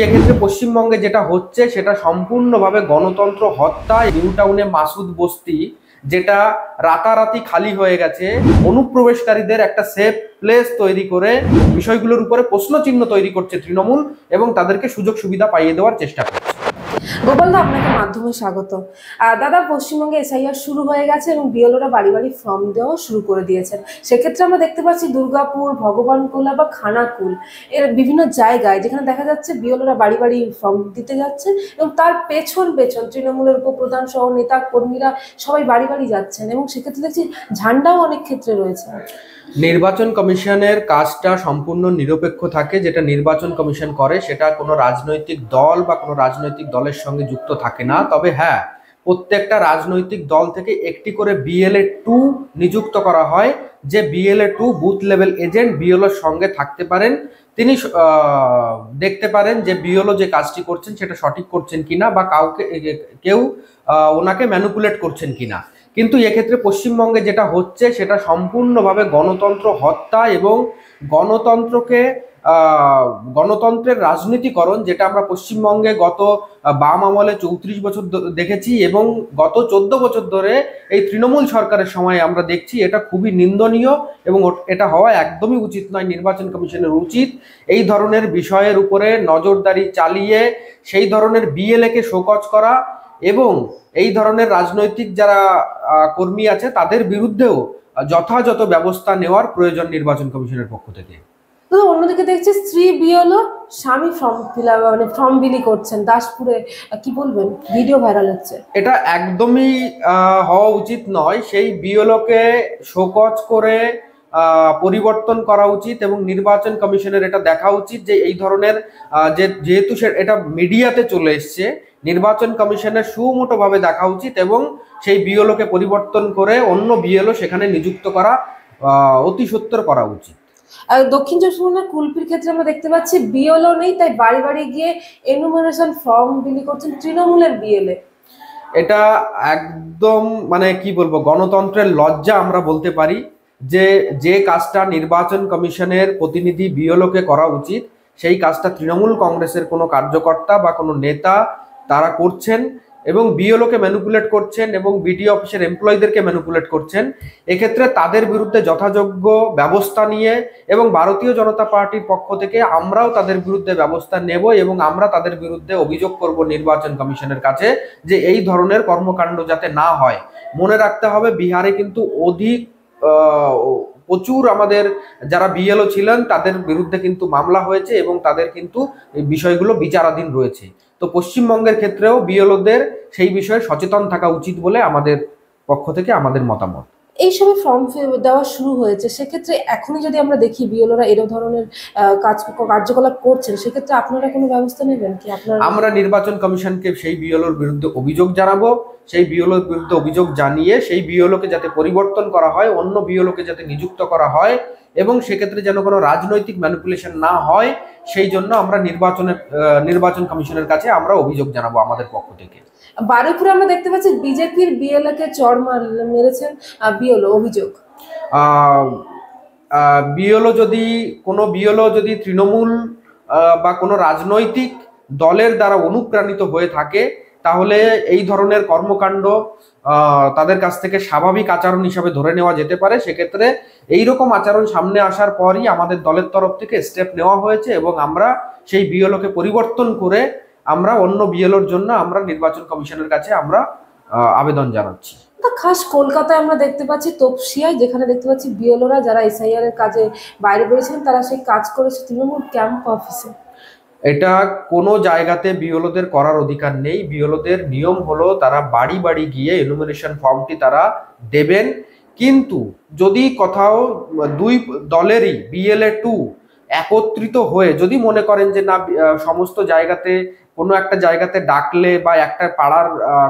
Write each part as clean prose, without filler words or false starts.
এক্ষেত্রে পশ্চিমবঙ্গে যেটা হচ্ছে সেটা সম্পূর্ণভাবে গণতন্ত্র হত্যা। নিউ টাউনে মাসুদ বস্তি যেটা রাতারাতি খালি হয়ে গেছে, অনুপ্রবেশকারীদের একটা সেফ প্লেস তৈরি করে বিষয়গুলোর উপরে প্রশ্নচিহ্ন তৈরি করছে তৃণমূল এবং তাদেরকে সুযোগ সুবিধা পাইয়ে দেওয়ার চেষ্টা করছে। গোপালদা, আপনাকে মাধ্যমে স্বাগত। দাদা, পশ্চিমবঙ্গে এসআইআর শুরু হয়ে গেছে এবং বিএলওরা বাড়ি বাড়ি ফর্ম দেওয়া শুরু করে দিয়েছেন। সেক্ষেত্রে আমরা দেখতে পাচ্ছি দুর্গাপুর, ভগবানগোলা বা খানাকুল এর বিভিন্ন জায়গায় যেখানে দেখা যাচ্ছে বিএলওরা বাড়ি বাড়ি ফর্ম দিতে যাচ্ছেন এবং তার পেছন পেছন তৃণমূলের উপপ্রধান সহ নেতা কর্মীরা সবাই বাড়ি বাড়ি যাচ্ছেন এবং সেক্ষেত্রে দেখছি ঝান্ডাও অনেক ক্ষেত্রে রয়েছে। নির্বাচন কমিশনের কাজটা সম্পূর্ণ নিরপেক্ষ থাকে। যেটা নির্বাচন কমিশন করে সেটা কোনো রাজনৈতিক দল বা কোনো রাজনৈতিক দলের সঙ্গে যুক্ত থাকে না। তবে হ্যাঁ, প্রত্যেকটা রাজনৈতিক দল থেকে একটি করে BLA-2 নিযুক্ত করা হয়, যে BLA-2 বুথ লেভেল এজেন্ট বিএলওর সঙ্গে থাকতে পারেন। তিনি দেখতে পারেন যে বিএলও যে কাজটি করছেন সেটা সঠিক করছেন কিনা বা কেউ ওনাকে ম্যানিপুলেট করছেন কিনা। কিন্তু এক্ষেত্রে পশ্চিমবঙ্গে যেটা হচ্ছে সেটা সম্পূর্ণভাবে গণতন্ত্র হত্যা এবং গণতন্ত্রের রাজনীতিকরণ, যেটা আমরা পশ্চিমবঙ্গে গত বাম আমলে 34 বছর দেখেছি এবং গত 14 বছর ধরে এই তৃণমূল সরকারের সময় আমরা দেখছি। এটা খুবই নিন্দনীয় এবং এটা হওয়া একদমই উচিত নয়। নির্বাচন কমিশনের উচিত এই ধরনের বিষয়ের উপরে নজরদারি চালিয়ে সেই ধরনের BLA-কে শোকজ করা এবং এই ধরনের রাজনৈতিক যারা কর্মী আছে তাদের বিরুদ্ধেও যথাযথ ব্যবস্থা নেওয়ার প্রয়োজন নির্বাচন কমিশনের পক্ষ থেকে। অন্যদিকে দেখছি স্ত্রী বিএলও স্বামী ফর্ম বিলি করছেন দাসপুরে, কি বলবেন? ভিডিও ভাইরাল হচ্ছে। এটা একদমই হওয়া উচিত নয়। সেই বিএলওকে শোকজ করে পরিবর্তন করা উচিত এবং নির্বাচন কমিশনের এটা দেখা উচিত যে এই ধরনের যেহেতু এটা মিডিয়াতে চলে এসছে, নির্বাচন কমিশনের সুমোটোভাবে দেখা উচিত এবং সেই বিএলওকে পরিবর্তন করে অন্য বিএলও সেখানে নিযুক্ত করা অতি সত্বর করা উচিত। দক্ষিণ চব্বিশ পরগনার কুলপির ক্ষেত্রে আমরা দেখতে পাচ্ছি বিএলও নেই, তাই বাড়ি বাড়ি গিয়ে এনুমারেশন ফর্ম বিলি করছেন তৃণমূলের বিএলএ। এটা একদম কি বলবো, গণতন্ত্রের লজ্জা আমরা বলতে পারি। যে কাজটা নির্বাচন কমিশনের প্রতিনিধি বিএলওকে করা উচিত, সেই কাজটা তৃণমূল কংগ্রেসের কোনো কার্যকর্তা বা কোনো নেতা তারা করছেন এবং বিএলওকে ম্যানিপুলেট করছেন এবং বিডিও অফিসের এমপ্লয়ীদেরকে ম্যানিপুলেট করছেন। এক্ষেত্রে তাদের বিরুদ্ধে যথাযোগ্য ব্যবস্থা নিয়ে এবং ভারতীয় জনতা পার্টির পক্ষ থেকে আমরাও তাদের বিরুদ্ধে ব্যবস্থা নেব এবং আমরা তাদের বিরুদ্ধে অভিযোগ করব নির্বাচন কমিশনের কাছে যে এই ধরনের কর্মকাণ্ড যাতে না হয়। মনে রাখতে হবে, বিহারে কিন্তু প্রচুর আমাদের যারা বিএলও ছিলেন তাদের বিরুদ্ধে কিন্তু মামলা হয়েছে এবং তাদের কিন্তু এই বিষয়গুলো বিচারাধীন রয়েছে। তো পশ্চিমবঙ্গের ক্ষেত্রেও বিএলওদের সেই বিষয়ে সচেতন থাকা উচিত বলে আমাদের পক্ষ থেকে আমাদের মতামত। এই সময় ফর্ম দেওয়া শুরু হয়েছে, সেক্ষেত্রে এখনই যদি আমরা দেখি বিএলওরা এরকম ধরনের কার্যকলাপ করছেন, সেক্ষেত্রে আপনারা কোনো ব্যবস্থা নেবেন কি? আমরা নির্বাচন কমিশনকে সেই বিএলওর বিরুদ্ধে অভিযোগ জানাবো। সেই বিএলওর বিরুদ্ধে অভিযোগ জানিয়ে সেই বিএলওকে যাতে পরিবর্তন করা হয়, অন্য বিএলওকে যাতে নিযুক্ত করা হয় এবং সেক্ষেত্রে যেন কোনো রাজনৈতিক ম্যানিপুলেশন না হয়, সেই জন্য আমরা নির্বাচন কমিশনের কাছে আমরা অভিযোগ জানাবো আমাদের পক্ষ থেকে। বারুইপুরে আমরা দেখতে পাচ্ছি বিজেপির বিএলওকে চড় মেরেছেন বিএলও, অভিযোগ। কোনো বিএলও যদি তৃণমূল বা কোনো রাজনৈতিক দলের দ্বারা অনুপ্রাণিত হয়ে থাকে, তাহলে এই ধরনের কর্মকাণ্ড তাদের কাছ থেকে স্বাভাবিক আচরণ হিসাবে ধরে নেওয়া যেতে পারে। সেক্ষেত্রে এইরকম আচরণ সামনে আসার পরই আমাদের দলের তরফ থেকে স্টেপ নেওয়া হয়েছে এবং আমরা সেই বিএলওকে পরিবর্তন করে আমরা অন্য বিএলওর জন্য আমরা নির্বাচন কমিশনের কাছে আমরা আবেদন জানাচ্ছি। খাস কলকাতায় আমরা দেখতে পাচ্ছি তপসিয়ায়, যেখানে দেখতে পাচ্ছি বিএলওরা যারা এসআইআর এর কাজে বাইরে বেরিয়েছিলেন তারা সেই কাজ করেছে তৃণমূল ক্যাম্প অফিসে। এটা কোনো জায়গাতে বিএলওদের করার অধিকার নেই। বিএলওদের নিয়ম হলো তারা বাড়ি বাড়ি গিয়ে এনুমারেশন ফর্মটি তারা দেবেন। কিন্তু যদি কোথাও দুই দলেরই BLA-2 একত্রিত হয়ে যদি মনে করেন যে না, সমস্ত জায়গাতে কোনো একটা জায়গাতে ডাকলে বা একটা পাড়ার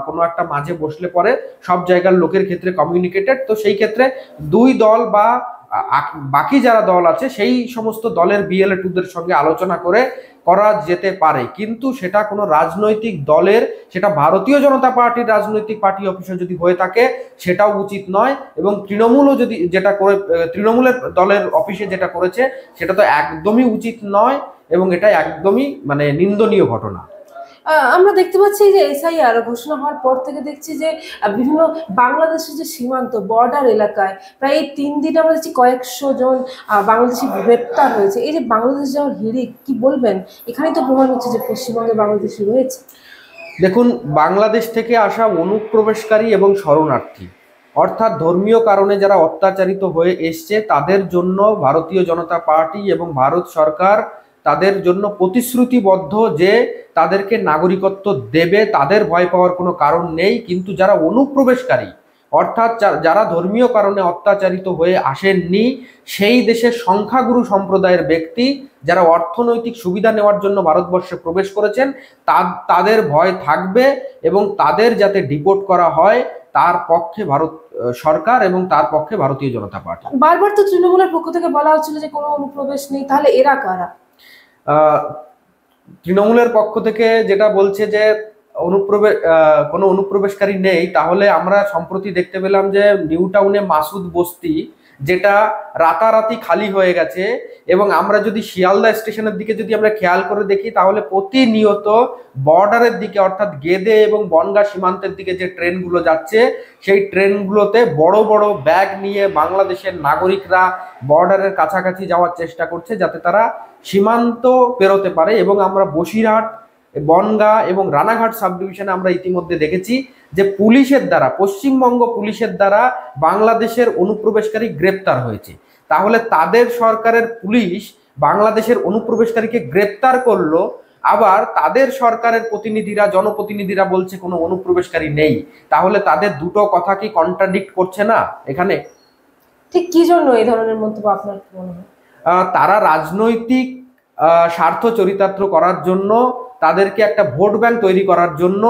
কোনো একটা মাঝে বসলে পরে সব জায়গার লোকের ক্ষেত্রে কমিউনিকেটেড, তো সেই ক্ষেত্রে দুই দল বা বাকি যারা দল আছে সেই সমস্ত দলের BLA-2-দের সঙ্গে আলোচনা করে করা যেতে পারে। কিন্তু সেটা কোনো রাজনৈতিক দলের, সেটা ভারতীয় জনতা পার্টির রাজনৈতিক পার্টি অফিসে যদি হয়ে থাকে সেটাও উচিত নয় এবং তৃণমূলও যদি তৃণমূলের দলের অফিসে যেটা করেছে সেটা তো একদমই উচিত নয় এবং এটা একদমই মানে নিন্দনীয় ঘটনা। আমরা দেখতে পাচ্ছি যে এসআইআর ঘোষণা হওয়ার পর থেকে দেখছি যে বিভিন্ন বাংলাদেশের যে সীমান্ত বর্ডার এলাকায় প্রায় এই 3 দিনে আমরা দেখছি কয়েকশো জন বাংলাদেশি গ্রেপ্তার হয়েছে। এই যে বাংলাদেশ যাওয়ার হিড়িক, কি বলবেন? এখানেই তো প্রমাণ হচ্ছে যে পশ্চিমবঙ্গে বাংলাদেশি রয়েছে। দেখুন, বাংলাদেশ থেকে আসা অনুপ্রবেশকারী এবং শরণার্থী অর্থাৎ ধর্মীয় কারণে যারা অত্যাচারিত হয়ে এসছে তাদের জন্য ভারতীয় জনতা পার্টি এবং ভারত সরকার তাদের জন্য প্রতিশ্রুতিবদ্ধ যে তাদেরকে নাগরিকত্ব দেবে, তাদের ভয় পাওয়ার কোনো কারণ নেই। কিন্তু যারা অনুপ্রবেশকারী অর্থাৎ যারা ধর্মীয় কারণে অত্যাচারিত হয়ে আসেননি, সেই দেশের সংখ্যাগুরু সম্প্রদায়ের ব্যক্তি যারা অর্থনৈতিক সুবিধা নেওয়ার জন্য ভারতবর্ষে প্রবেশ করেছেন, তাদের ভয় থাকবে এবং তাদের যাতে ডিপোর্ট করা হয় তার পক্ষে ভারত সরকার এবং তার পক্ষে ভারতীয় জনতা পার্টি। বারবার তো তৃণমূলের পক্ষ থেকে বলা হচ্ছিল যে কোনো অনুপ্রবেশ নেই, তাহলে এরা কারা? তৃণমূলের পক্ষ থেকে যেটা বলছে যে কোনো অনুপ্রবেশকারী নেই, তাহলে আমরা সম্প্রতি দেখতে পেলাম যে নিউ টাউনে মাসুদ বস্তি যেটা রাতারাতি খালি হয়ে গেছে। এবং আমরা যদি শিয়ালদা স্টেশনের দিকে যদি আমরা খেয়াল করে দেখি তাহলে প্রতিনিয়ত বর্ডারের দিকে অর্থাৎ গেদে এবং বনগাঁ সীমান্তের দিকে যে ট্রেনগুলো যাচ্ছে সেই ট্রেনগুলোতে বড় বড় ব্যাগ নিয়ে বাংলাদেশের নাগরিকরা বর্ডারের কাছাকাছি যাওয়ার চেষ্টা করছে যাতে তারা সীমান্ত পেরোতে পারে। এবং আমরা বসিরহাট, বনগাঁ এবং রানাঘাট সাব ডিভিশনে আমরা ইতিমধ্যে দেখেছি যে পুলিশের দ্বারা, পশ্চিমবঙ্গ পুলিশের দ্বারা বাংলাদেশের অনুপ্রবেশকারী গ্রেপ্তার হয়েছে। তাহলে তাদের সরকারের পুলিশ বাংলাদেশের অনুপ্রবেশকারীকে গ্রেপ্তার করলো, আবার তাদের সরকারের প্রতিনিধিরা, জনপ্রতিনিধিরা বলছে কোনো অনুপ্রবেশকারী নেই। তাহলে তাদের দুটো কথা কি কন্ট্রাডিক্ট করছে না এখানে? ঠিক কি জন্য এই ধরনের মন্তব্য আপনার মনে হয়? তারা রাজনৈতিক স্বার্থ চরিতার্থ করার জন্য, তাদেরকে একটা ভোট ব্যাংক তৈরি করার জন্য,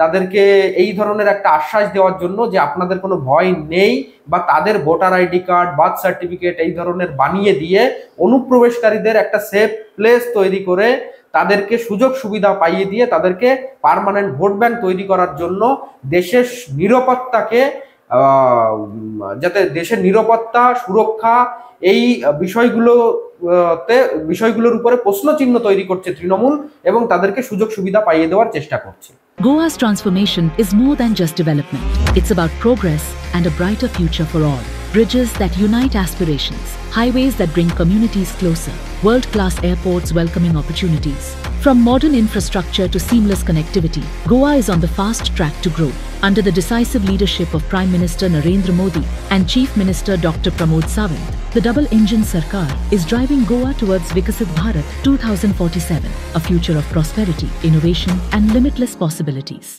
তাদেরকে এই ধরনের একটা আশ্বাস দেওয়ার জন্য যে আপনাদের কোনো ভয় নেই, বা তাদের voter ID card, birth certificate এই ধরনের বানিয়ে দিয়ে অনুপ্রবেশকারীদের একটা সেফ প্লেস তৈরি করে তাদেরকে সুযোগ সুবিধা পাইয়ে দিয়ে তাদেরকে পার্মানেন্ট ভোট ব্যাংক তৈরি করার জন্য দেশের নিরাপত্তাকে যাতে দেশের নিরাপত্তা সুরক্ষা এই বিষয়গুলোর উপরে প্রশ্নচিহ্ন তৈরি করছে তৃণমূল এবং তাদেরকে সুযোগ সুবিধা পাইয়ে দেওয়ার চেষ্টা করছে। Goa's transformation is more than just development. It's about progress and a brighter future for all. Bridges that unite aspirations, highways that bring communities closer, world-class airports welcoming opportunities. From modern infrastructure to seamless connectivity, Goa is on the fast track to grow. Under the decisive leadership of Prime Minister Narendra Modi and Chief Minister Dr. Pramod Sawant, the double-engine Sarkar is driving Goa towards Vikasit Bharat 2047, a future of prosperity, innovation and limitless possibilities.